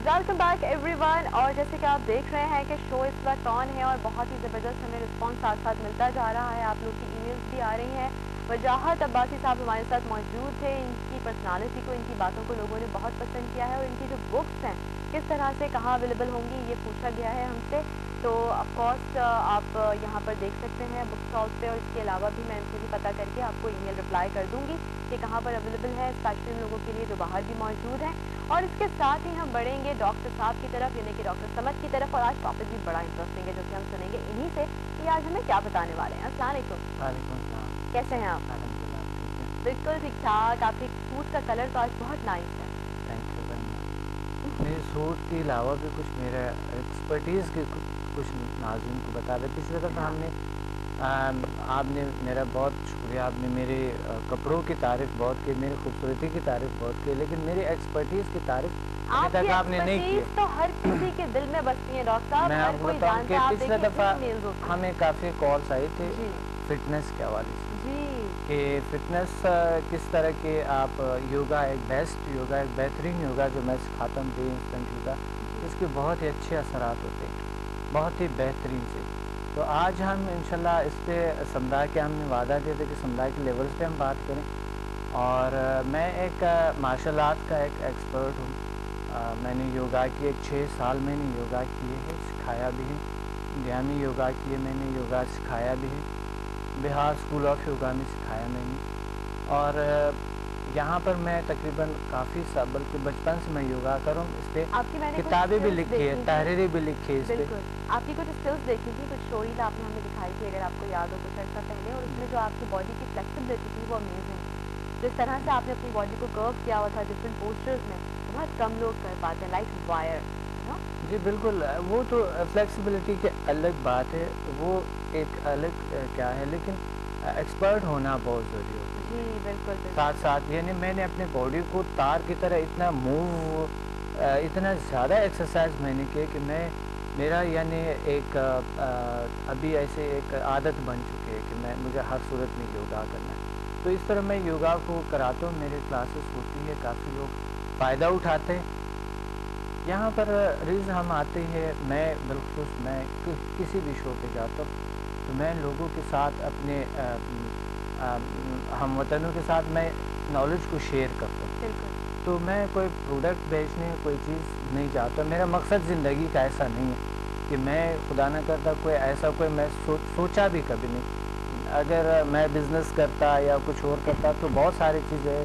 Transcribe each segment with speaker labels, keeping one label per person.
Speaker 1: Welcome back every one. اور جیسے کہ آپ دیکھ رہے ہیں کہ شو اس وقت آن ہے اور بہت ہی زبردست ہمیں رسپانس ساتھ ساتھ ملتا جا رہا ہے. آپ لوگ کی ای میلز بھی آ رہی ہیں. وجاہت عباسی صاحب ہمارے ساتھ موجود تھے. ان کی پرسنالٹی کو، ان کی باتوں کو لوگوں نے بہت پسند کیا ہے، اور ان کی جو بکس ہیں کس طرح سے کہاں اویلیبل ہوں گی یہ پوچھا گیا ہے ہم سے. تو آف کورس آپ یہاں پر دیکھ سکتے ہیں بک اسٹال پہ، اور اس کے علاوہ بھی میں ان سے بھی پتہ کر کے آپ کو ای میل رپلائی کر دوں گی کہ کہاں پر اویلیبل ہے، اسپیشلی ان لوگوں کے لیے جو باہر بھی موجود ہیں. اور اس کے ساتھ ہی ہم بڑھیں گے ڈاکٹر صاحب کی طرف، یعنی کہ ڈاکٹر سمد کی طرف. اور آج ٹاپک بھی بڑا انٹرسٹنگ ہے جو کہ ہم سنیں گے انہی سے کہ آج ہمیں کیا بتانے والے ہیں. السلام علیکم.
Speaker 2: وعلیکم السلام.
Speaker 1: کیسے ہیں آپ؟ بالکل ٹھیک ٹھاک. آپ کے سوٹ کا کلر تو آج بہت نائس ہے.
Speaker 2: Thank you very much. میرے سوٹ کے علاوہ بھی کچھ میرا ایکسپرٹیز کے کچھ ناظرین کو بتا رہے. پچھلی دفعہ ہم نے آپ نے میرا بہت شکریہ، آپ نے میرے کپڑوں کی تعریف بہت کی، میری خوبصورتی کی تعریف بہت کی، لیکن میری ایکسپرٹیز کی تعریف ابھی تک آپ نے نہیں کی.
Speaker 1: تو ہر کسی کے دل میں بستی ہے ڈاکٹر صاحب.
Speaker 2: میں آپ کو بتاؤں کہ پچھلے دفعہ ہمیں کافی کالس آئی تھی فٹنس کے حوالے سے کہ فٹنس کس طرح کے آپ یوگا ایک بیسٹ یوگا، ایک بہترین یوگا جو میں سکھاتا ہوں، پری انسٹنٹ یوگا، اس کے بہت ہی اچھے اثرات ہوتے ہیں، بہت ہی بہترین سے. تو آج ہم انشاءاللہ اس پہ سمدھا کے ہم نے وعدہ کیا تھا کہ سمدھا کے لیولز پہ ہم بات کریں. اور میں ایک مارشل آرٹ کا ایک ایکسپرٹ ہوں. میں نے یوگا کی 6 سال میں نے یوگا کیے ہیں، سکھایا بھی ہے. انڈیا میں یوگا کیے میں نے، یوگا سکھایا بھی ہے. بہار اسکول آف یوگا میں سکھایا میں نے. اور یہاں پر میں تقریباً کافی بلکہ بچپن سے میں یوگا کروں. اس پہ کتابیں بھی لکھی ہے، تحریریں بھی لکھی ہے اس پہ.
Speaker 1: آپ کی کچھ اسکلس دیکھی تھی، کچھ شوریز آپ نے ہمیں دکھائی تھی اگر آپ کو یاد ہو کچھ عرصہ پہلے، اور اس میں جو آپ کی باڈی کی فلیکسیبلٹی تھی وہ امیزنگ. جس طرح سے آپ نے اپنی باڈی کو کرو کیا ہوا تھا ڈفرینٹ پوسچرز میں، بہت کم لوگ کر پاتے ہیں، لائک وائر.
Speaker 2: جی بالکل، وہ تو فلیکسیبلٹی کی الگ بات ہے، وہ ایک الگ کیا ہے، لیکن ایکسپرٹ ہونا بہت ضروری ہوتا ہے.
Speaker 1: جی بالکل.
Speaker 2: ساتھ ساتھ یعنی میں نے اپنے باڈی کو تار کی طرح اتنا موو، اتنا زیادہ ایکسرسائز میں نے کی کہ میرا یعنی ایک ابھی ایسے ایک عادت بن چکی ہے کہ مجھے ہر صورت میں یوگا کرنا ہے. تو اس طرح میں یوگا کو کراتا ہوں، میرے کلاسز ہوتی ہے، کافی لوگ فائدہ اٹھاتے ہیں. یہاں پر ریز ہم آتے ہیں، میں بالخصوص میں کسی بھی شو پہ جاتا ہوں تو میں لوگوں کے ساتھ اپنے ہم وطنوں کے ساتھ میں نالج کو شیئر کرتا ہوں. تو میں کوئی پروڈکٹ بیچنے، کوئی چیز نہیں چاہتا. میرا مقصد زندگی کا ایسا نہیں ہے کہ میں خدا نہ کرتا کوئی ایسا کوئی میں سوچا بھی کبھی نہیں. اگر میں بزنس کرتا یا کچھ اور کرتا تو بہت ساری چیزیں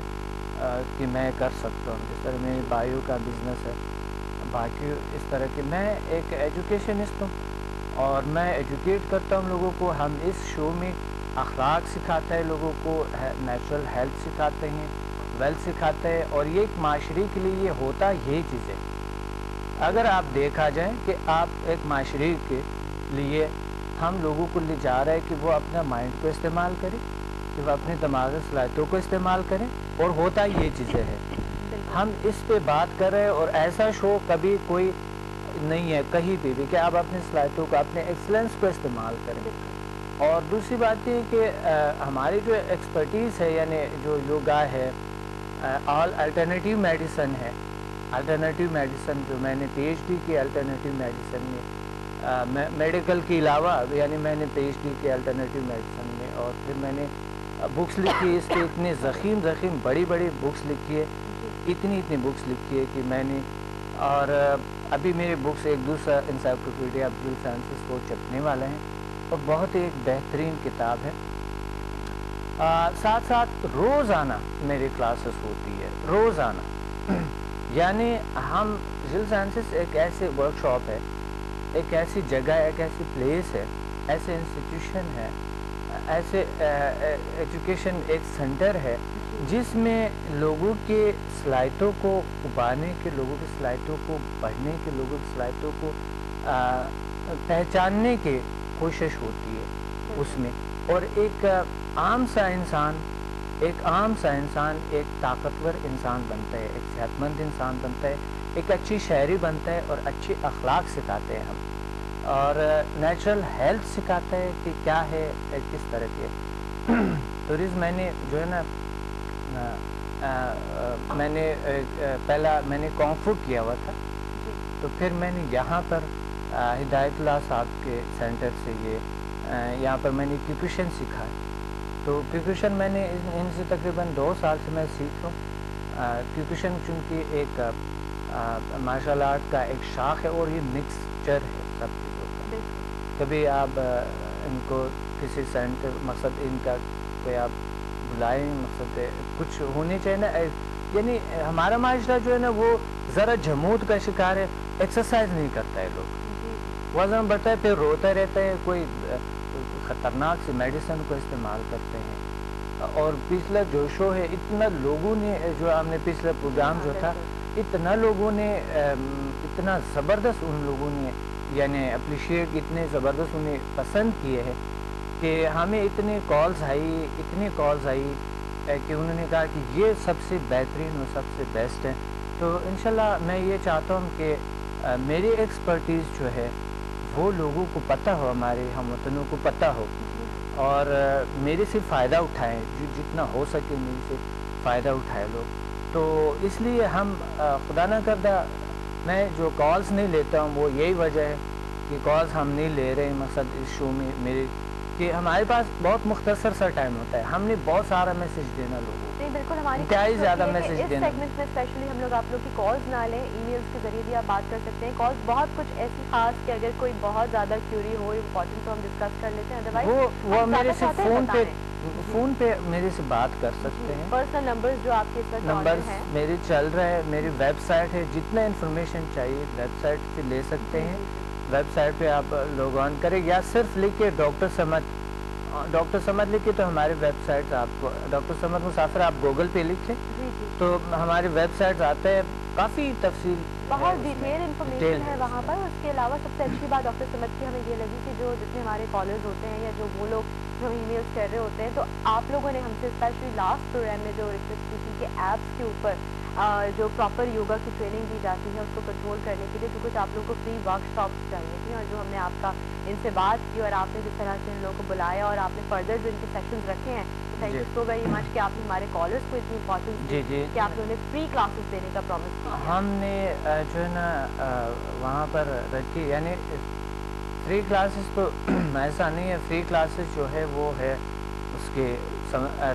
Speaker 2: کہ میں کر سکتا ہوں. جس طرح میری بائیو کا بزنس ہے، باقی اس طرح کے. میں ایک ایجوکیشنسٹ ہوں اور میں ایجوکیٹ کرتا ہوں لوگوں کو. ہم اس شو میں اخلاق سکھاتے ہیں لوگوں کو، نیچرل ہیلتھ سکھاتے ہیں، ویلتھ سکھاتے ہیں. اور یہ ایک معاشرے کے لیے یہ ہوتا یہی چیز ہے. اگر آپ دیکھا جائے کہ آپ ایک معاشرے کے لیے ہم لوگوں کو لے جا رہے ہیں کہ وہ اپنا مائنڈ کو استعمال کریں، کہ وہ اپنی دماغی صلاحیتوں کو استعمال کریں، اور ہوتا یہ چیزیں ہیں. ہم اس پہ بات کر رہے ہیں اور ایسا شو کبھی کوئی نہیں ہے کہیں بھی کہ آپ اپنی صلاحیتوں کو، اپنے ایکسلنس کو استعمال کریں. اور دوسری بات یہ کہ ہماری جو ایکسپرٹیز ہے، یعنی جو یوگا ہے، آل الٹرنیٹیو میڈیسن ہے. الٹرنیٹیو میڈیسن جو میں نے پی ایچ ڈی کی الٹرنیٹیو میڈیسن میں، میڈیکل کے علاوہ یعنی میں نے پی ایچ ڈی کی الٹرنیٹیو میڈیسن میں. اور پھر میں نے بکس لکھی اس کے اتنے ضخیم بڑی بکس لکھی ہے، اتنی بکس لکھی ہے کہ میں نے. اور ابھی میرے بکس ایک دوسرا انسائکلوپیڈیا آف جل سائنسز وہ چھپنے والے ہیں، اور بہت ایک بہترین کتاب ہے. ساتھ ساتھ روزانہ میری کلاسز ہوتی ہے، روزانہ. یعنی ہم جل سائنسز ایک ایسے ورکشاپ ہے، ایک ایسی جگہ ہے، ایک ایسی پلیس ہے، ایسے انسٹیٹیوشن ہے، ایسے ایجوکیشن ایک سینٹر ہے جس میں لوگوں کے صلاحیتوں کو ابھارنے کے، لوگوں کی صلاحیتوں کو بڑھنے کے، لوگوں کی صلاحیتوں کو پہچاننے کی کوشش ہوتی ہے اس میں. اور ایک عام سا انسان ایک طاقتور انسان بنتا ہے، ایک صحت مند انسان بنتا ہے، ایک اچھی شاعری بنتا ہے، اور اچھی اخلاق سکھاتے ہیں ہم. اور نیچرل ہیلتھ سکھاتا ہے کہ کیا ہے کس طرح کے. تو ریز میں نے جو ہے نا میں نے پہلا میں نے کونفو کیا ہوا تھا, تو پھر میں نے یہاں پر ہدایت اللہ صاحب کے سینٹر سے یہاں پر میں نے کیوکوشن سیکھا ہے. تو کیوکوشن میں نے ان سے تقریباً 2 سال سے میں سیکھ رہا ہوں. کیوکوشن چونکہ ایک مارشل آرٹ کا ایک شاخ ہے اور یہ مکسچر ہے سب چیزوں کا. کبھی آپ ان کو کسی سینٹر مقصد ان کا کوئی آپ بلائیں, مقصد کچھ ہونے چاہیے نا, یعنی ہمارا معاشرہ جو ہے نا وہ ذرا جمود کا شکار ہے, ایکسرسائز نہیں کرتا ہے, لوگ وزن بڑھتا ہے پھر روتا رہتا ہے, کوئی خطرناک سی میڈیسن کو استعمال کرتے ہیں. اور پچھلا جو شو ہے اتنا لوگوں نے, جو ہم نے پچھلا پروگرام جو تھا اتنا لوگوں نے اتنا زبردست ان لوگوں نے یعنی اپریشیٹ اتنے زبردست انہیں پسند کیے ہیں کہ ہمیں اتنے کالز آئی کہ انہوں نے کہا کہ یہ سب سے بہترین اور سب سے بیسٹ ہے. تو انشاءاللہ میں یہ چاہتا ہوں کہ میری ایکسپرٹیز جو ہے وہ لوگوں کو پتہ ہو, ہمارے ہم وطنوں کو پتہ ہو, اور میرے سے فائدہ اٹھائیں, جتنا ہو سکے میرے سے فائدہ اٹھائے لوگ. تو اس لیے ہم خدا نہ کردہ میں جو کالز نہیں لیتا ہوں وہ یہی وجہ ہے کہ کالز ہم نہیں لے رہے ہیں. مقصد اس شو میں میرے کہ ہمارے پاس بہت مختصر سا ٹائم ہوتا ہے, ہم نے بہت سارا میسج دینا لوگوں کو,
Speaker 1: بالکل ہماری
Speaker 2: انتہائی زیادہ میسج دینا.
Speaker 1: اس سیگمنٹ میں اسپیشلی ہم لوگ آپ لوگ کی کالز نہ لیں, ای میلز کے ذریعے بھی آپ بات کر سکتے ہیں. کالز بہت کچھ ایسی خاص کہ اگر کوئی بہت زیادہ کیوری ہو امپورٹنٹ تو ہم ڈسکس کر لیتے ہیں, ادروائز
Speaker 2: وہ میرے سے فون پہ میرے سے بات کر سکتے ہیں.
Speaker 1: پرسنل نمبرز جو آپ کے ساتھ
Speaker 2: نمبرز میرے چل رہا ہے, میری ویب سائٹ ہے, جتنا انفارمیشن چاہیے ویب سائٹ سے لے سکتے ہیں. ویب سائٹ پہ آپ لوگ آن کریں یا صرف لکھے ڈاکٹر سمد لکھے تو ہمارے ویب سائٹ, آپ ڈاکٹر سمد مسافر آپ گوگل پہ لکھیں تو ہمارے ویب سائٹ آتا ہے, کافی تفصیل
Speaker 1: بہت ڈیٹیل انفارمیشن ہے وہاں پر. اس کے علاوہ سب سے اچھی بات ڈاکٹر سمد کی ہمیں یہ لگی کہ جو جتنے ہمارے کالرز ہوتے ہیں یا جو وہ لوگ جو ای میلز کر رہے ہوتے ہیں, تو آپ لوگوں نے ہم سے اسپیشلی لاسٹ پروگرام میں جو ریکویسٹ کی تھی کہ ایپس کے اوپر جو پراپر یوگا کی ٹریننگ دی جاتی ہے اس کو کنٹرول کرنے کے لیے, جو کچھ آپ لوگوں کو فری ورک شاپس چاہیے تھیں, اور جو ہم نے آپ کا ان سے بات کی اور آپ نے جس طرح سے ان لوگوں کو بلایا اور آپ نے فردر جو ان کے سیشنز رکھے ہیں, thank you so very much کہ آپ نے ہمارے کالرز کو اتنی امپورٹنس دی کہ آپ نے فری کلاسز دینے کا پرومس کیا.
Speaker 2: ہم نے جو ہے نا وہاں پر رکھی, یعنی فری کلاسز تو ایسا نہیں ہے, فری کلاسز جو ہے وہ ہے اس کے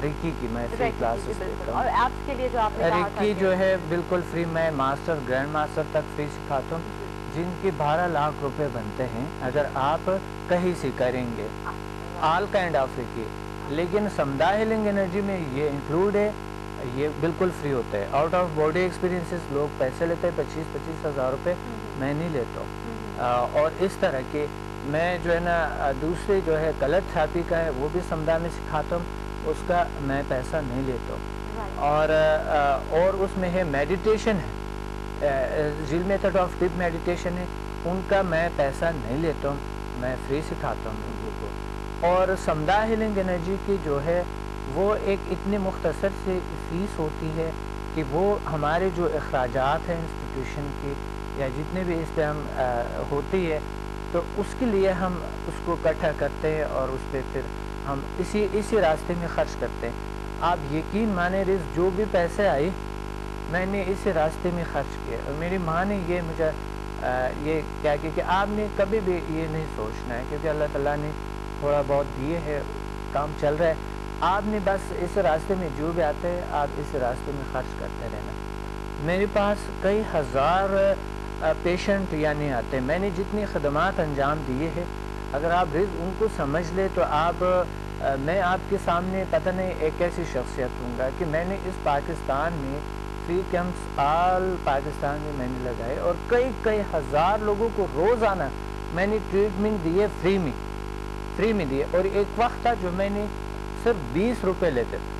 Speaker 2: ریکی کی میں فری کلاسز دیتا ہوں,
Speaker 1: اور ایپس کے لیے جو آپ نے کہا تھا
Speaker 2: ریکی جو ہے بالکل فری, میں ماسٹر گرینڈ ماسٹر تک فری سکھاتا ہوں, جن کے 12 لاکھ روپے بنتے ہیں اگر آپ کہیں سے کریں گے, آل کائنڈ آف ریکی. لیکن سمدا ہیلنگ انرجی میں یہ انکلوڈ ہے, یہ بالکل فری ہوتا ہے. آؤٹ آف باڈی ایکسپیرینسز لوگ پیسے لیتے ہیں 25-25 ہزار روپے, میں نہیں لیتا ہوں. اور اس طرح کے میں جو ہے نا دوسرے جو ہے کلر تھراپی کا ہے وہ بھی سمدا میں سکھاتا ہوں, اس کا میں پیسہ نہیں لیتا ہوں. اور اس میں ہے میڈیٹیشن ہے, real method of deep meditation ہے, ان کا میں پیسہ نہیں لیتا ہوں, میں فری سکھاتا ہوں لوگوں کو. اور سمدا ہیلنگ انرجی کی جو ہے وہ ایک اتنی مختصر سے فیس ہوتی ہے کہ وہ ہمارے جو اخراجات ہیں انسٹیٹیوشن کی یا جتنے بھی اس پہ ہم ہوتی ہے, تو اس کے لیے ہم اس کو اکٹھا کرتے ہیں اور اس پہ پھر ہم اسی راستے میں خرچ کرتے ہیں. آپ یقین مانے رز جو بھی پیسے آئے میں نے اسی راستے میں خرچ کیا. اور میری ماں نے یہ مجھے یہ کیا کہ آپ نے کبھی بھی یہ نہیں سوچنا ہے, کیونکہ اللہ تعالیٰ نے تھوڑا بہت دیے ہے, کام چل رہا ہے, آپ نے بس اس راستے میں جو بھی آتے ہیں آپ اس راستے میں خرچ کرتے رہنا. میرے پاس کئی ہزار پیشنٹ یعنی آتے ہیں, میں نے جتنی خدمات انجام دیے ہیں اگر آپ ان کو سمجھ لے تو آپ میں آپ کے سامنے پتہ نہیں ایک ایسی شخصیت ہوں گا کہ میں نے اس پاکستان میں فری کیمپس آل پاکستان میں میں نے لگائے اور کئی ہزار لوگوں کو روزانہ میں نے ٹریٹمنٹ دیے فری میں دیے. اور ایک وقت تھا جو میں نے صرف 20 روپے لیتے تھے,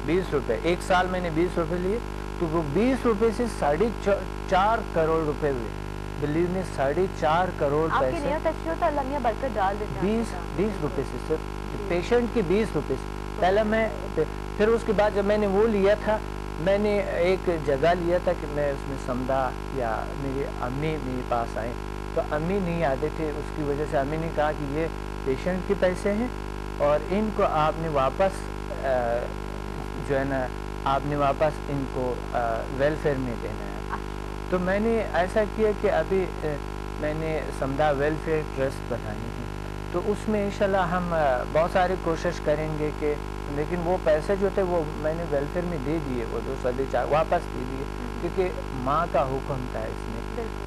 Speaker 2: 20 روپے, ایک سال میں نے 20 روپے لیے, تو وہ 20 روپے سے 4.5 کروڑ روپے ہوئے. بلیو میں 4.5 کروڑ پیسے 20 روپے سے, صرف پیشنٹ کے 20 روپے سے. پہلے میں پھر اس کے بعد جب میں نے وہ لیا تھا, میں نے ایک جگہ لیا تھا کہ میں اس میں سمدا یا میری امی میرے پاس آئیں تو امی نہیں آتے تھے، اس کی وجہ سے امی نے کہا کہ یہ پیشنٹ کے پیسے ہیں اور ان کو آپ نے واپس جو ہے نا آپ نے واپس ان کو ویلفیئر میں دینا ہے. تو میں نے ایسا کیا کہ ابھی میں نے سمدھا ویلفیئر ٹرسٹ بنانی ہے، تو اس میں انشاءاللہ ہم بہت ساری کوشش کریں گے کہ، لیکن وہ پیسے جو تھے وہ میں نے ویلفیئر میں دے دیے، وہ 204 واپس دے دیے، کیونکہ ماں کا حکم تھا اس میں.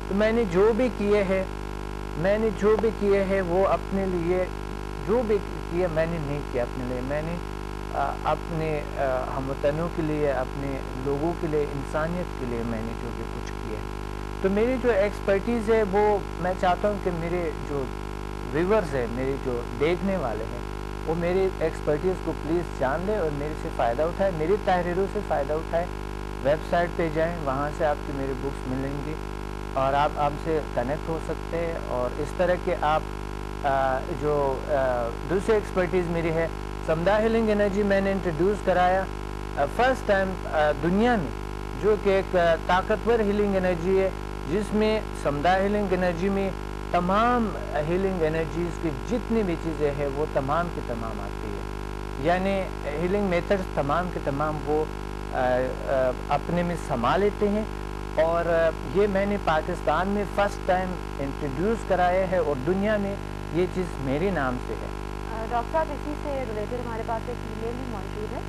Speaker 2: تو میں نے جو بھی کیے ہیں وہ اپنے لیے، جو بھی کیا میں نے نہیں کیا اپنے لیے، میں نے اپنے ہم وطنوں کے لیے، اپنے لوگوں کے لیے، انسانیت کے لیے میں نے جو بھی کچھ کیا ہے. تو میری جو ایکسپرٹیز ہے وہ میں چاہتا ہوں کہ میرے جو ویورز ہیں، میرے جو دیکھنے والے ہیں، وہ میری ایکسپرٹیز کو پلیز جان لے اور میرے سے فائدہ اٹھائے، میری تحریروں سے فائدہ اٹھائے. ویب سائٹ پہ جائیں، وہاں سے آپ کی میری بکس ملیں گی اور آپ ہم سے کنیکٹ ہو سکتے ہیں. اور اس طرح کے آپ جو دوسری ایکسپرٹیز میری ہے، سمدھا ہیلنگ انرجی میں نے انٹروڈیوس کرایا فرسٹ ٹائم دنیا میں، جو کہ ایک طاقتور ہیلنگ انرجی ہے، جس میں سمدھا ہیلنگ انرجی میں تمام ہیلنگ انرجیز کی جتنی بھی چیزیں ہیں وہ تمام کی تمام آتی ہے. یعنی ہیلنگ میتھڈز تمام کے تمام وہ اپنے میں سما لیتے ہیں. اور یہ میں نے پاکستان میں فرسٹ ٹائم انٹروڈیوس کرایا ہے اور دنیا میں یہ چیز میرے نام سے ہے.
Speaker 1: ڈاکٹر صاحب اسی سے ریلیٹڈ ہمارے پاس ایک ای میل بھی موجود ہے.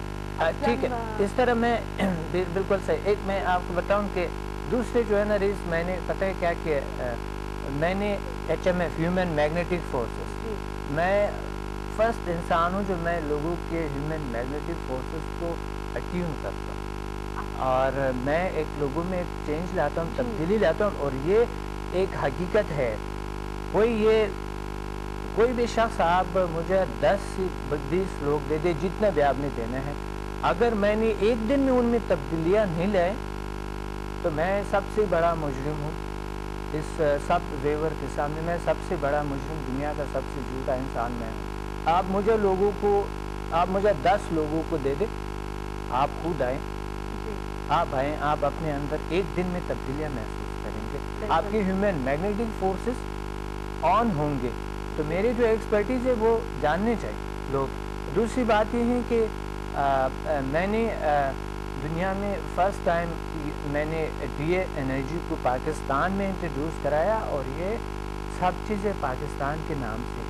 Speaker 2: ٹھیک ہے، اس طرح میں بالکل صحیح. ایک میں آپ کو بتاؤں کہ دوسرے جو ہے نا ریس، میں نے پتہ ہے کیا کہ میں نے HMF ہیومن میگنیٹک فورسز، میں فرسٹ انسان ہوں جو میں لوگوں کے ہیومن میگنیٹک فورسز کو اٹیون کرتا ہوں اور میں ایک لوگوں میں ایک چینج لاتا ہوں، تبدیلی لاتا ہوں. اور یہ ایک حقیقت ہے. کوئی بھی شخص آپ مجھے 10 سے 20 لوگ دے دے، جتنا بھی آپ نے دینا ہے، اگر میں نے ایک دن میں ان میں تبدیلیاں نہیں لائے تو میں سب سے بڑا مجرم ہوں. اس سب ویور کے سامنے میں سب سے بڑا مجرم، دنیا کا سب سے جھوٹا انسان میں ہوں. آپ مجھے 10 لوگوں کو دے دیں، آپ خود آئیں، آپ اپنے اندر ایک دن میں تبدیلیاں محسوس کریں گے. آپ کی ہیومن میگنیٹک فورسز آن ہوں گے. تو میری جو ایکسپرٹیز ہے وہ جاننے چاہیے لوگ. دوسری بات یہ ہے کہ میں نے دنیا میں فرسٹ ٹائم میں نے DA انرجی کو پاکستان میں انٹروڈیوس کرایا اور یہ سب چیزیں پاکستان کے نام سے ہے.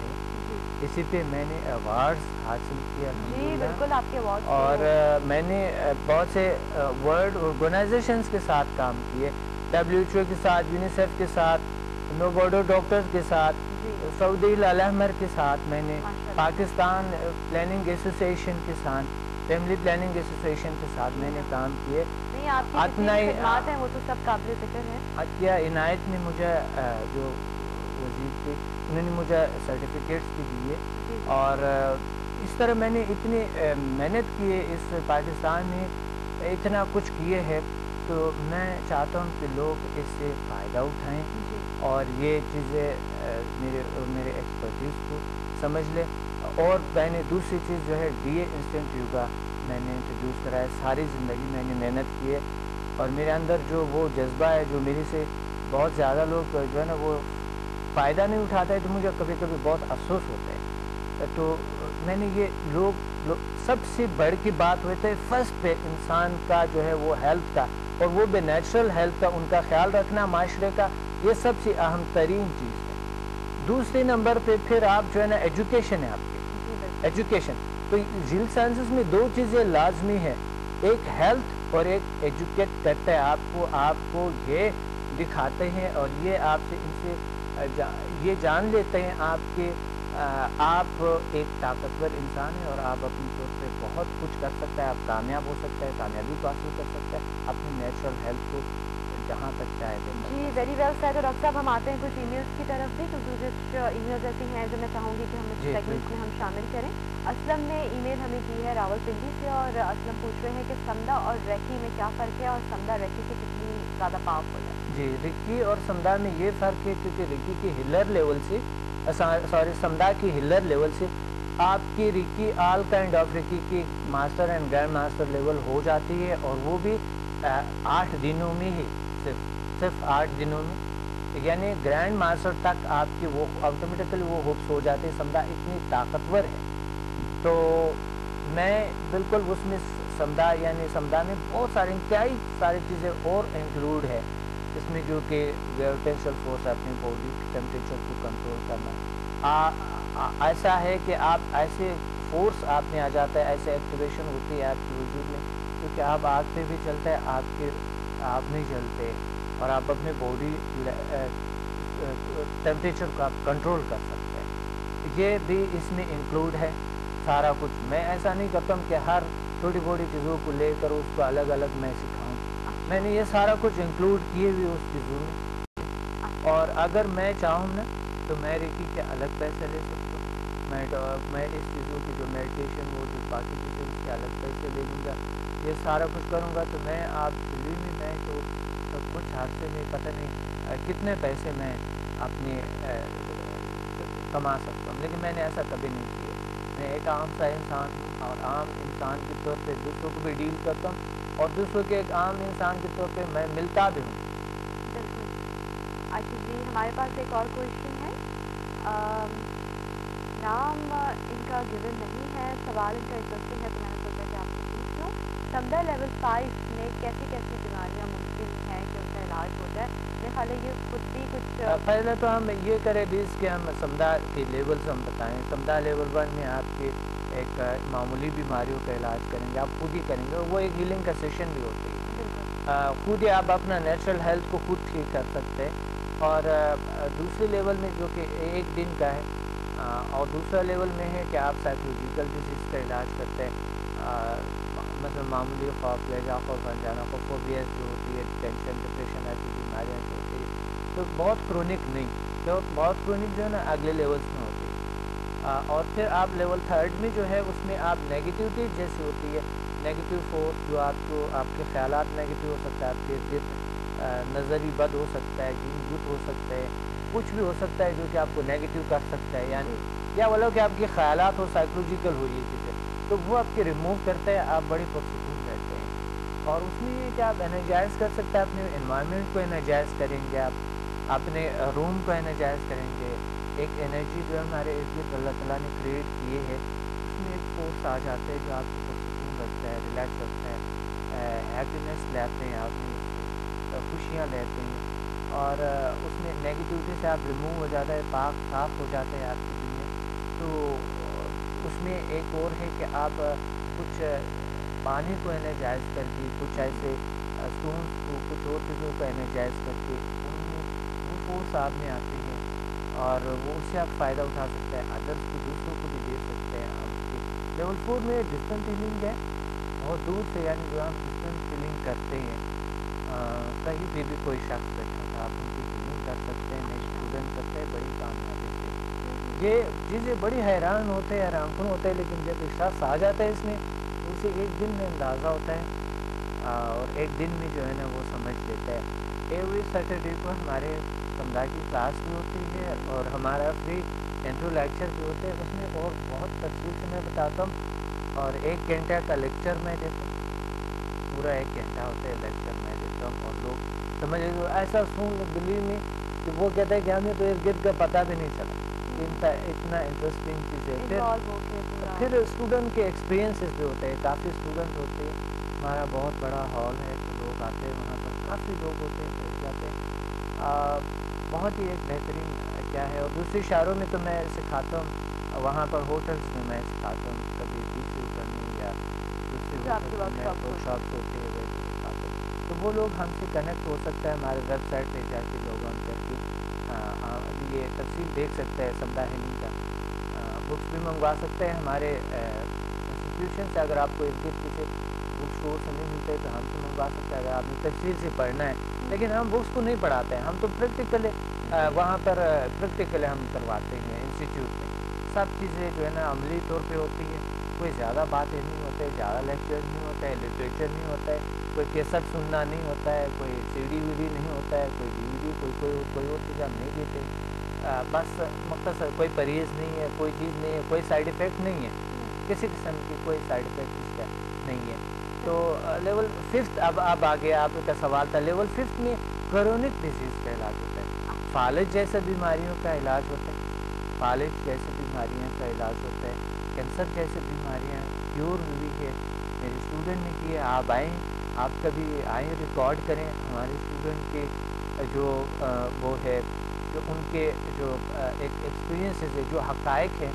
Speaker 2: اسی پہ میں نے ایوارڈز حاصل کیا.
Speaker 1: جی بالکل، آپ کے ایوارڈ.
Speaker 2: اور میں نے بہت سے ورلڈ آرگنائزیشنز کے ساتھ کام کیے، WHO کے ساتھ، یونیسیف کے ساتھ، نوبوڈو ڈاکٹرز کے ساتھ، سعودی الحمر کے ساتھ، میں نے پاکستان پلاننگ ایسوسیشن کے ساتھ، فیملی پلاننگ ایسوسیشن کے ساتھ میں نے کام کیے.
Speaker 1: خدمات ہیں وہ تو سب قابل ذکر ہیں.
Speaker 2: عطیہ عنایت نے مجھے جو وزیر تھے انہوں نے مجھے سرٹیفکیٹس بھی دیے. اور اس طرح میں نے اتنی محنت کی ہے اس پاکستان میں، اتنا کچھ کیے ہے. تو میں چاہتا ہوں کہ لوگ اس سے فائدہ اٹھائیں اور یہ چیزیں میرے ایکسپرٹیز کو سمجھ لیں. اور میں نے دوسری چیز جو ہے DA انسٹنٹ یوگا میں نے انٹروڈیوس کرایا. ساری زندگی میں نے محنت کی ہے اور میرے اندر جو وہ جذبہ ہے، جو میرے سے بہت زیادہ لوگ جو ہے نا وہ فائدہ نہیں اٹھاتا ہے، تو مجھے کبھی کبھی بہت افسوس ہوتا ہے. تو میں نے یہ لوگ سب سے بڑھ کی بات ہوتا ہے فرسٹ پہ انسان کا جو ہے وہ ہیلتھ کا، اور وہ بھی نیچرل ہیلتھ کا، ان کا خیال رکھنا معاشرے کا، یہ سب سے اہم ترین چیز ہے. دوسرے نمبر پہ پھر آپ جو ہے نا ایجوکیشن ہے آپ کی ایجوکیشن. تو ذیل سائنسز میں 2 چیزیں لازمی ہیں، ایک ہیلتھ اور ایک ایجوکیٹ کرتا ہے آپ کو یہ دکھاتے ہیں اور یہ آپ سے ان سے یہ جان لیتے ہیں آپ ایک طاقتور انسان ہیں اور آپ اپنی طور پہ بہت کچھ کر سکتا ہے. آپ کامیاب ہو سکتا ہے، کامیابی کو حاصل کر سکتا ہے، اپنی نیچرل ہیلتھ کو جہاں تک چاہے دے.
Speaker 1: جی ویری ویل سر. تو ڈاکٹر صاحب ہم آتے ہیں کچھ ای میلس کی طرف بھی، کیونکہ کچھ ای میلز ایسی ہیں جو میں چاہوں گی کہ ہم اس سیگمنٹ میں ہم شامل کریں. اسلم نے ای میل ہمیں کی ہے راول پنڈی سے، اور اسلم پوچھ رہے ہیں کہ سمدھا اور ریکی میں کیا فرق ہے اور سمدھا ریکی سے کتنی زیادہ پاورفل ہے. جی
Speaker 2: ریکی اور سمدھا میں یہ فرق ہے کیونکہ ریکی کی ہلر لیول سے سمدھا کی ہلر لیول سے آپ کی ریکی آل کائنڈ آف ریکی کی master and grand master level ہو جاتی ہے، اور وہ بھی 8 دنوں میں ہی، صرف 8 دنوں میں. یعنی گرینڈ ماسٹر تک آپ کی وہ آٹومیٹیکلی وہ ہوپس ہو جاتے ہیں سمدھا اتنی طاقتور ہے. تو میں بالکل اس میں سمدھا یعنی سمدھا میں بہت سارے انتہائی ساری چیزیں اور انکلوڈ ہے اس میں, جو کہ گریویٹیشنل فورس اپنی باڈی ٹیمپریچر کو کنٹرول کرنا. ایسا ہے کہ آپ ایسے فورس آپ میں آ جاتا ہے, ایسے ایکٹیویشن ہوتی ہے آپ کے وجود میں, کیونکہ آپ آگ پہ بھی چلتے ہیں, آپ نہیں چلتے, اور آپ اپنے باڈی ٹیمپریچر کو آپ کنٹرول کر سکتے ہیں. یہ بھی اس میں انکلوڈ ہے سارا کچھ. میں ایسا نہیں کرتا ہوں کہ ہر چھوٹی بڑی چیزوں کو لے کر اس کو الگ الگ میں سکھاؤں. میں نے یہ سارا کچھ انکلوڈ کیے ہوئے اس چیزوں میں, اور اگر میں چاہوں نا تو میں ریکی کے الگ پیسے لے سکتا ہوں. میں اس چیزوں کی جو میڈیٹیشن وہ جو باقی چیزیں اس کے الگ پیسے لے لوں گا. یہ سارا کچھ کروں گا تو میں آپ دلی میں تو کچھ عرصے میں پتہ نہیں کتنے پیسے میں اپنے کما سکتا ہوں, لیکن میں نے ایسا کبھی نہیں کیا. میں ایک عام سا انسان ہوں, اور عام انسان کے طور پہ دوسروں کو بھی ڈیل کرتا ہوں, اور دوسروں کے ایک عام انسان کے طور پہ میں ملتا بھی ہوں.
Speaker 1: بالکل. اچھا جی, ہمارے پاس ایک اور کویشچن ہے. نام ان کا گیون نہیں ہے, سوال ان کا انٹرسٹنگ ہے تو میں نے سوچا کہ آپ سے پوچھ لوں. سمدھا لیول 5 میں کیسی کیسی بیماریاں ممکن ہیں کہ ان کا علاج ہو جائے؟ میرے خیال ہے یہ خود بھی کچھ
Speaker 2: پہلے تو ہم یہ کریں بیس کہ ہم سمدھا کے لیولز ہم بتائیں. سمدھا لیول 1 میں آپ کے ایک معمولی بیماریوں کا علاج کریں گے, آپ خود ہی کریں گے, وہ ایک ہیلنگ کا سیشن بھی ہوتی ہے. خود ہی آپ اپنا نیچرل ہیلتھ کو خود ٹھیک کر سکتے ہیں. اور دوسرے لیول میں جو کہ ایک دن کا ہے, اور دوسرا لیول میں ہے کہ آپ سائیکولوجیکل ڈیزیز کا علاج کرتے ہیں, مثلا معمولی خوف, لہجہ خوف, انجانا خوف, فوبیاز جو ہوتی ہے, ٹینشن ڈپریشن ایسی بیماریاں جو ہوتی ہے, تو بہت کرونک نہیں, تو بہت کرونک جو ہے نا اگلے لیولس میں ہوتی ہے. اور پھر آپ لیول 3 میں جو ہے اس میں آپ نیگیٹیوٹی جیسی ہوتی ہے, نیگیٹیو فورس جو آپ کو, آپ کے خیالات نیگیٹیو ہو سکتا ہے, آپ کے ارد نظری بد ہو سکتا ہے, جن بت ہو سکتا ہے, کچھ بھی ہو سکتا ہے جو کہ آپ کو نیگیٹیو کر سکتا ہے, یعنی یا بولو کہ آپ کے خیالات ہو سائیکولوجیکل ہو یہ چیزیں, تو وہ آپ کے ریموو کرتے ہیں, آپ بڑی پرسکون رہتے ہیں. اور اس میں یہ کہ آپ انرجائز کر سکتے ہیں, اپنے انوائرمنٹ کو انرجائز کریں گے, آپ اپنے روم کو انرجائز کریں گے. ایک انرجی جو ہے ہمارے ارد گرد اللہ تعالیٰ نے کریٹ کیے ہے, اس میں ایک فورس آ جاتے ہے جو آپ کو پرسکون رکھتا ہے, ریلیکس رکھتا ہے, ہیپینس لیتے ہیں آپ میں, خوشیاں لیتے ہیں, اور اس میں نیگیٹیوٹی سے آپ ریموو ہو جاتا ہے, پاک صاف ہو جاتے ہیں آپ کی دنیا. تو اس میں ایک اور ہے کہ آپ کچھ پانی کو انرجائز کر کے, کچھ ایسے اسٹونس کو, کچھ اور چیزوں کو انرجائز کر کے, ان میں وہ فورس آپ میں آتی ہے, اور وہ اس سے آپ فائدہ اٹھا سکتے ہیں, ادرس کو دوسروں کو بھی دے سکتے ہیں. آپ کے لیول 4 میں ڈسٹنس ہیلنگ ہے, بہت دور سے, یعنی جو ہم ڈسٹنس ہیلنگ کرتے ہیں, کہیں پہ بھی کوئی شخص بیٹھا تھا, آپ ان کی ہیلنگ کر سکتے ہیں. میں اسٹوڈنٹ کرتے ہیں بڑی کامیابی سے. یہ چیزیں بڑی حیران ہوتے ہیں, حیران کن ہوتے ہیں, لیکن جب ایک شخص آ جاتا ہے اس میں, تو اسے ایک دن میں اندازہ ہوتا ہے, اور ایک دن میں جو ہے نا وہ سمجھ لیتا ہے. ایوری سیٹرڈے کو ہمارے سمدھا کی کلاس بھی ہوتی ہے, اور ہمارا فری انٹرو لیکچر بھی ہوتے ہیں. اس میں اور بہت تفصیل سے میں بتاتا ہوں, اور 1 گھنٹہ کا لیکچر میں دیتا ہوں, پورا 1 گھنٹہ ہوتا ہے لیکچر میں دیتا ہوں, اور لوگ سمجھ ایسا سن بلیو میں کہ وہ کہتا ہے کہ ہمیں تو ارد گرد کا پتہ بھی نہیں چلا, اتنا انٹرسٹنگ چیز ہے. پھر اسٹوڈنٹ کے ایکسپیرینسز بھی ہوتے ہیں, کافی اسٹوڈنٹ ہوتے ہیں, ہمارا بہت بڑا ہال ہے, تو لوگ آتے ہیں وہاں پر, کافی لوگ ہوتے ہیں, بیٹھ جاتے ہیں. بہت ہی ایک بہترین کیا ہے. اور دوسرے شہروں میں تو میں سکھاتا ہوں, وہاں پر ہوٹلس میں میں سکھاتا ہوں, کبھی دوسرے ہوٹل میں یا دوسرے ہوٹل میں ورک شاپس ہوتے ہیں ویسے سکھاتا ہوں. تو وہ لوگ ہم سے کنیکٹ ہو سکتا ہے, ہمارے ویب سائٹ پہ جا کے لاگ آن کر کے یہ تفصیل دیکھ سکتے ہیں سمدھا ہیلنگ کا. بکس بھی منگوا سکتے ہیں ہمارے انسٹیٹیوشن سے, اگر آپ کو ارد گرد کسی بک اسٹور سے نہیں ملتے تو ہم سے منگوا سکتے ہیں, اگر آپ نے تفصیل سے پڑھنا ہے. لیکن ہم بکس کو نہیں پڑھاتے ہیں, ہم تو پریکٹیکلی وہاں پر پریکٹیکلی ہم کرواتے ہیں انسٹیٹیوٹ میں. سب چیزیں جو ہے نا عملی طور پہ ہوتی ہے, کوئی زیادہ باتیں نہیں ہوتے, زیادہ لیکچر نہیں ہوتا ہے, لٹریچر نہیں ہوتا ہے, کوئی کیسٹ سننا نہیں ہوتا ہے, کوئی سی ڈی وی ڈی نہیں ہوتا ہے, کوئی ڈی وی ڈی, کوئی اور چیز ہم نہیں دیتے. بس مختصر, کوئی پرہیز نہیں ہے, کوئی چیز نہیں ہے, کوئی سائڈ افیکٹ نہیں ہے, کسی قسم کی کوئی سائڈ افیکٹ اس کا نہیں ہے. تو لیول 5 اب آگے آپ کا سوال تھا, لیول 5 میں کرونک ڈیزیز کا علاج ہوتا ہے. فالج جیسے بیماریوں کا علاج ہوتا ہے، فالج جیسے بیماریاں کا علاج ہوتا ہے، کینسر جیسے بیماریاں کیور ہوئی ہے، میرے اسٹوڈنٹ نے کی ہے. آپ آئیں، آپ کبھی آئیں ریکارڈ کریں ہمارے اسٹوڈنٹ کے جو وہ ہے، جو ان کے جو ایک ایکسپیرینسز ہے، جو حقائق ہیں،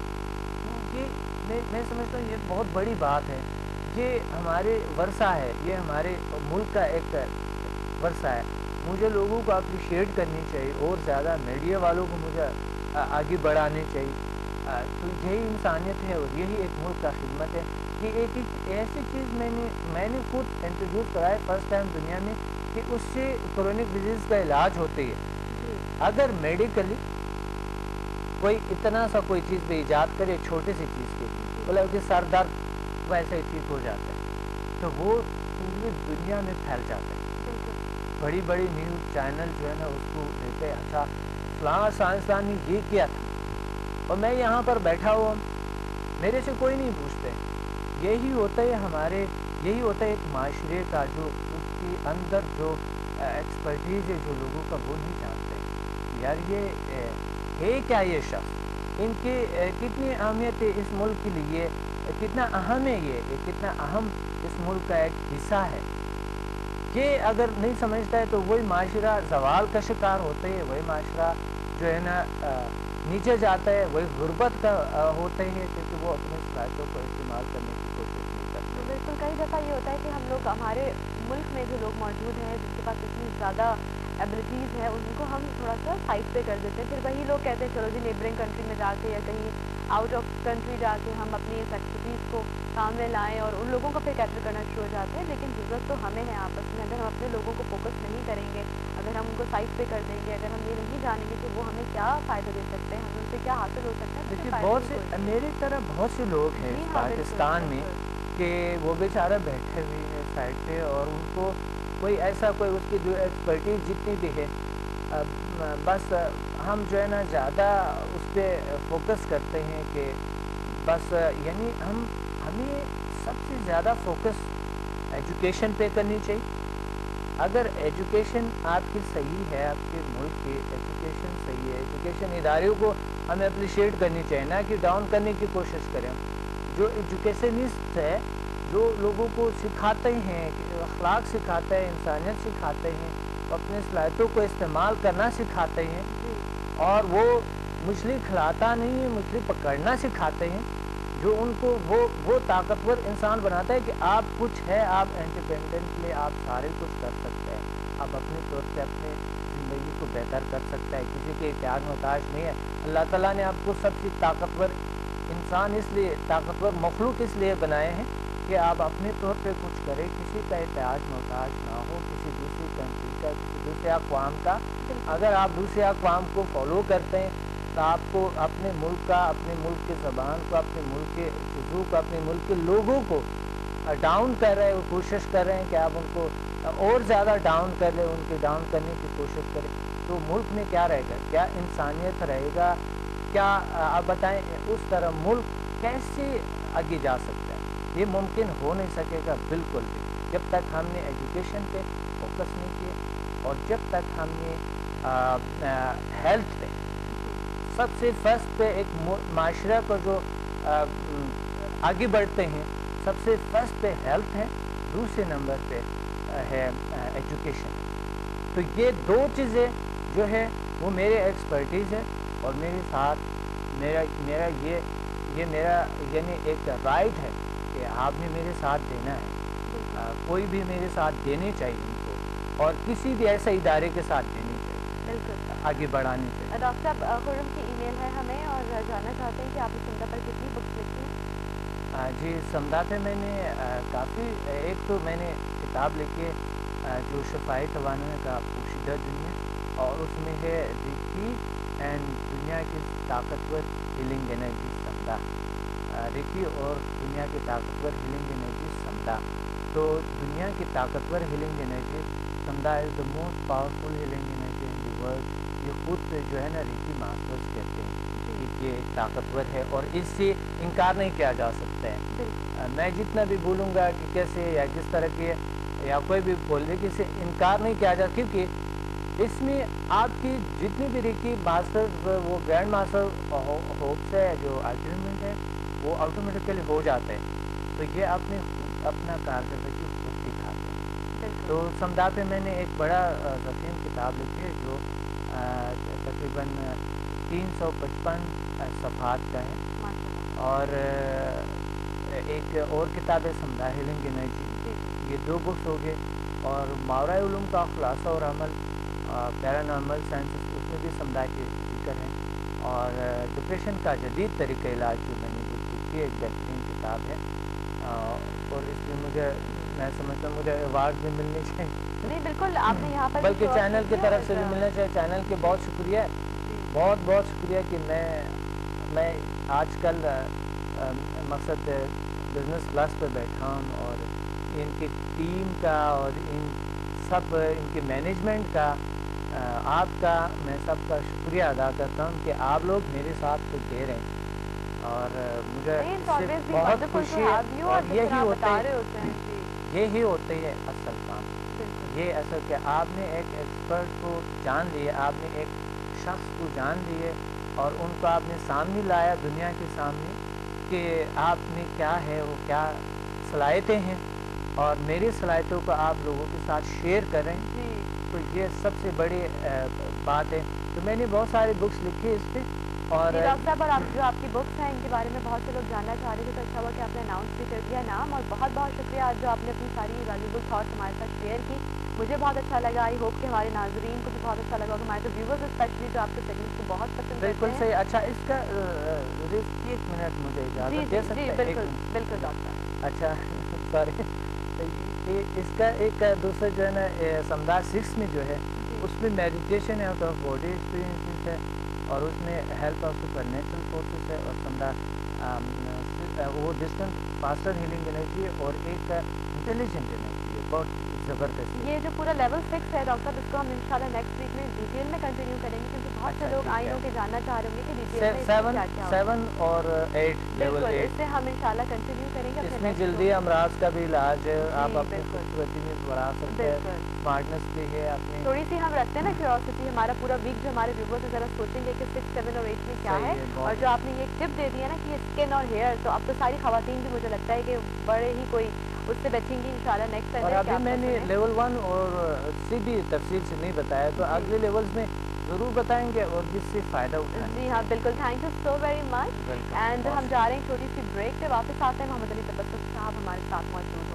Speaker 2: یہ میں سمجھتا ہوں یہ بہت بڑی بات ہے. یہ ہمارے ورثہ ہے، یہ ہمارے ملک کا ایک ورثہ ہے. مجھے لوگوں کو اپریشیٹ کرنی چاہیے، اور زیادہ میڈیا والوں کو مجھے آگے بڑھانے چاہیے. تو یہی انسانیت ہے اور یہی ایک ملک کا خدمت ہے کہ ایک ایسی چیز میں نے خود انٹروڈیوس کرایا فرسٹ ٹائم دنیا میں کہ اس سے کرونک ڈیزیز کا علاج ہوتی ہے. اگر میڈیکلی کوئی اتنا سا کوئی چیز بھی ایجاد کرے چھوٹی سی چیز کی، مطلب کہ سر درد ویسے ہی ٹھیک ہو جاتا ہے، تو وہ پوری دنیا میں پھیل جاتا ہے. بڑی بڑی نیوز چینل جو ہے نا اس کو دیتے ہیں، اچھا فلاں سائنسدان نے یہ کیا تھا، اور میں یہاں پر بیٹھا ہوا، میرے سے کوئی نہیں پوچھتے. یہی ہوتا ہے ہمارے، یہی ہوتا ہے ایک معاشرے کا، جو اس کے اندر جو ایکسپرٹیز ہے جو لوگوں کا وہ نہیں جانتے یار یہ ہے کیا، یہ شخص ان کی کتنی اہمیت ہے اس ملک کے لیے، کتنا اہم ہے، یہ کتنا اہم اس ملک کا ایک حصہ ہے. یہ اگر نہیں سمجھتا ہے تو وہی معاشرہ زوال کا شکار ہوتا ہے، وہی معاشرہ جو ہے نا نیچے جاتا ہے، وہی غربت کا ہوتا ہے، کیونکہ وہ اپنے صلاحیتوں کو استعمال کرنے کی کوشش نہیں کرتے.
Speaker 1: بالکل، کئی دفعہ یہ ہوتا ہے کہ ہم لوگ، ہمارے ملک میں جو لوگ موجود ہیں جن کے پاس اتنی زیادہ ایبلٹیز ہے، ان کو ہم تھوڑا سا سائڈ پہ کر دیتے ہیں. پھر وہی لوگ کہتے ہیں چلو جی نیبرنگ کنٹری میں جا کے یا کہیں آؤٹ آف کنٹری جا کے ہم اپنی اس ایکسپرٹیز کو کام میں لائیں، اور ان لوگوں کو پھر کیپچر کرنا شروع ہو جاتے ہیں. لیکن ضرورت تو ہمیں ہے آپس میں. اگر ہم اپنے لوگوں کو فوکس نہیں کریں گے، اگر ہم ان کو سائڈ پہ کر دیں گے، اگر ہم یہ نہیں جانیں گے کہ وہ ہمیں کیا فائدہ دے سکتے ہیں، ہمیں ان سے کیا حاصل ہو سکتا ہے.
Speaker 2: دیکھیے بہت سے میری طرح بہت سے لوگ ہیں پاکستان میں کہ وہ بیچارہ بیٹھے ہوئے ہیں سائڈ پہ، اور ان کو کوئی ایسا کوئی اس کی جو ایکسپرٹیز جتنی بھی ہے، بس ہم جو ہے نا زیادہ اس پہ فوکس کرتے ہیں کہ بس یعنی ہمیں سب سے زیادہ فوکس ایجوکیشن پہ کرنی چاہیے. اگر ایجوکیشن آپ کی صحیح ہے، آپ کے ملک کی ایجوکیشن صحیح ہے، ایجوکیشن اداروں کو ہمیں اپریشیٹ کرنی چاہیے، نہ کہ ڈاؤن کرنے کی کوشش کریں. جو ایجوکیشنسٹ ہے، جو لوگوں کو سکھاتے ہیں، اخلاق سکھاتے ہیں، انسانیت سکھاتے ہیں، اپنے صلاحیتوں کو استعمال کرنا سکھاتے ہیں، اور وہ مچھلی کھلاتا نہیں ہے، مچھلی پکڑنا سکھاتے ہیں، جو ان کو وہ طاقتور انسان بناتا ہے کہ آپ کچھ ہے، آپ انڈیپینڈنٹلی آپ سارے کچھ کر سکتے ہیں، آپ اپنے طور سے اپنے زندگی کو بہتر کر سکتا ہے، کسی کے احتیاج محتاج نہیں ہے. اللہ تعالیٰ نے آپ کو سب سے طاقتور انسان اس لیے، طاقتور مخلوق اس لیے بنائے ہیں کہ آپ اپنے طور پہ کچھ کریں، کسی کا احتیاج محتاج نہ ہو، کسی دوسری کنٹری کا، کسی دوسرے اقوام کا. اگر آپ دوسرے اقوام کو فالو کرتے ہیں تو آپ کو اپنے ملک کا، اپنے ملک کے زبان کو، اپنے ملک کے وضو کو، اپنے ملک کے لوگوں کو ڈاؤن کر رہے ہیں، وہ کوشش کر رہے ہیں کہ آپ ان کو اور زیادہ ڈاؤن کر لیں، ان کے ڈاؤن کرنے کی کوشش کریں، تو ملک میں کیا رہے گا؟ کیا انسانیت رہے گا؟ کیا آپ بتائیں اس طرح ملک کیسے آگے جا سکتا ہے؟ یہ ممکن ہو نہیں سکے گا بالکل بھی، جب تک ہم نے ایجوکیشن پہ فوکس نہیں کیا، اور جب تک ہم نے ہیلتھ پہ سب سے فرسٹ پہ، ایک معاشرہ کو جو آگے بڑھتے ہیں سب سے فرسٹ پہ ہیلتھ ہے، دوسرے نمبر پہ ہے ایجوکیشن. تو یہ دو چیزیں جو ہے وہ میرے ایکسپرٹیز ہے، اور میرے ساتھ میرا یہ میرا یعنی ایک رائٹ ہے کہ آپ نے میرے ساتھ دینا ہے. کوئی بھی میرے ساتھ دینے چاہیے ان کو، اور کسی بھی ایسے ادارے کے ساتھ دینے چاہیے، بالکل آگے بڑھانے چاہیے.
Speaker 1: ڈاکٹر صاحب، خرم کی ای میل ہے ہمیں، اور جاننا چاہتے ہیں کہ آپ نے سمدہ پر کتنی بکس لکھی ہیں؟
Speaker 2: جی سمدہ پہ میں نے کافی، ایک تو میں نے کتاب لکھی ہے جو شفائی توانائی کا پوشیدہ دنیا، اور اس میں ہے ریکی اینڈ دنیا کی طاقتور ہیلنگ انرجی سمدہ، ریکی اور دنیا کی طاقتور ہیلنگ انرجی سمدہ. تو دنیا کی طاقتور ہیلنگ انرجی سمدہ is the most powerful healing energy in the world. یہ خود جو ہے نا ریکی ماسٹرز کہتے ہیں کہ یہ طاقتور ہے، اور اس سے انکار نہیں کیا جا سکتا ہے. میں جتنا بھی بولوں گا کہ کیسے یا کس طرح کے، یا کوئی بھی بول دے کہ اسے انکار نہیں کیا جا، کیونکہ اس میں آپ کی جتنی بھی ریکی ماسٹر وہ گرینڈ ماسٹر ہوپس ہے جو اچیومنٹ ہے وہ آٹومیٹیکلی ہو جاتا ہے. تو یہ اپنے اپنا کارکردگی خود دکھاتے ہیں. تو سمدھا پہ میں نے ایک بڑا ضخیم کتاب لکھی ہے جو تقریباً 355 صفحات کا ہے. اور ایک اور کتاب ہے سمدھا ہیلنگ انرجی. یہ 2 بکس ہو گئے. اور ماورائے علوم کا خلاصہ اور عمل پیرانارمل سائنسز اس میں بھی سمدھا کے ذکر ہیں. اور ڈپریشن کا جدید طریقہ علاج جو میں نے لکھی ہے ایک بہترین کتاب ہے. اور اس میں مجھے میں سمجھتا ہوں مجھے ایوارڈ بھی ملنے چاہیے.
Speaker 1: نہیں بالکل آپ نے یہاں پر
Speaker 2: بلکہ چینل کی طرف سے بھی ملنا چاہیے. چینل کے بہت شکریہ, بہت بہت شکریہ کہ میں آج کل مقصد بزنس کلاس پہ بیٹھا ہوں اور ان کی ٹیم کا اور ان سب ان کی مینجمنٹ کا آپ کا میں سب کا شکریہ ادا کرتا ہوں کہ آپ لوگ میرے ساتھ کچھ دے رہے ہیں. اور مجھے اس سے بہت خوشی ہے. اور یہی ہوتے ہے اصل کام. یہ اصل کہ آپ نے ایک ایکسپرٹ کو جان لیے, آپ نے ایک شخص کو جان لیے اور ان کو آپ نے سامنے لایا دنیا کے سامنے کہ آپ نے کیا ہے وہ کیا صلاحیتیں ہیں اور میری صلاحیتوں کو آپ لوگوں کے ساتھ شیئر کریں. تو یہ سب سے بڑی بات ہے. تو میں نے بہت ساری بکس لکھی اس پہ. اور
Speaker 1: ڈاکٹر صاحب اور آپ جو آپ کی بکس ہیں ان کے بارے میں بہت سے لوگ جاننا چاہ رہے تھے, تو اچھا ہوا کہ آپ نے اناؤنس بھی کر دیا نام. اور بہت بہت شکریہ آج جو آپ نے اپنی ساری ویلیوبل تھاٹس ہمارے ساتھ شیئر کی. مجھے بہت اچھا لگا. آئی ہوپ کہ ہمارے ناظرین کو بھی بہت اچھا لگا ہوگا, ہمارے تو ویورز اسپیشلی جو آپ کے سیگمنٹ کو بہت پسند کرتے ہیں.
Speaker 2: بالکل صحیح. اچھا اس کا 1 منٹ مجھے اجازت دے سکتے ہیں؟
Speaker 1: بالکل بالکل ڈاکٹر.
Speaker 2: اچھا سوری. اس کا ایک دوسرا جو ہے نا سمدھا 6 میں جو ہے اس میں میڈیٹیشن ہے, آؤٹ آف باڈی ایکسپیرینسز ہے, اور اس میں help of super natural forces ہے, اور سمدھا وہ ڈسٹنٹ فاسٹر ہیلنگ انرجی ہے, اور ایک انٹیلیجنٹ انرجی ہے. بہت زبردست.
Speaker 1: یہ جو پورا لیول 6 ہے ڈاکٹر صاحب, اس کو ہم انشاءاللہ نیکسٹ ویک میں ڈیٹیل میں کنٹینیو کریں گے, کیونکہ بہت سے لوگ آئینوں کے جاننا چاہ رہے ہوں گے کہ ڈیٹیل میں
Speaker 2: 7 اور 8 لیول 8
Speaker 1: اس سے ہم انشاءاللہ کنٹینیو کریں گے.
Speaker 2: اس میں جلدی امراض کا بھی علاج ہے. آپ اپنی خوبصورتی میں بڑھا سکتے ہیں, اسمارٹنس بھی ہے اپنی.
Speaker 1: تھوڑی سی ہم رکھتے ہیں نا کیوریوسٹی. ہمارا پورا ویک جو ہمارے ویورز ذرا سوچیں گے کہ 6, 7 اور 8 میں کیا ہے. اور جو آپ نے یہ ٹپ دے دی ہے نا کہ یہ اسکن اور ہیئر, تو اب تو ساری خواتین بھی مجھے لگتا ہے کہ بڑے ہی کوئی اس سے بیٹھیں گی انشاءاللہ نیکسٹ ٹائم.
Speaker 2: اور ابھی میں نے لیول 1 اور سی بھی تفصیل سے نہیں بتایا, تو اگلے لیولز میں ضرور بتائیں گے اور جس سے فائدہ اٹھائیں گے.
Speaker 1: جی ہاں بالکل. Thank you so very much. And ہم جا رہے ہیں چھوٹی سی بریک پہ, واپس آتے ہیں. محمد علی تبسم صاحب ہمارے ساتھ موجود ہیں.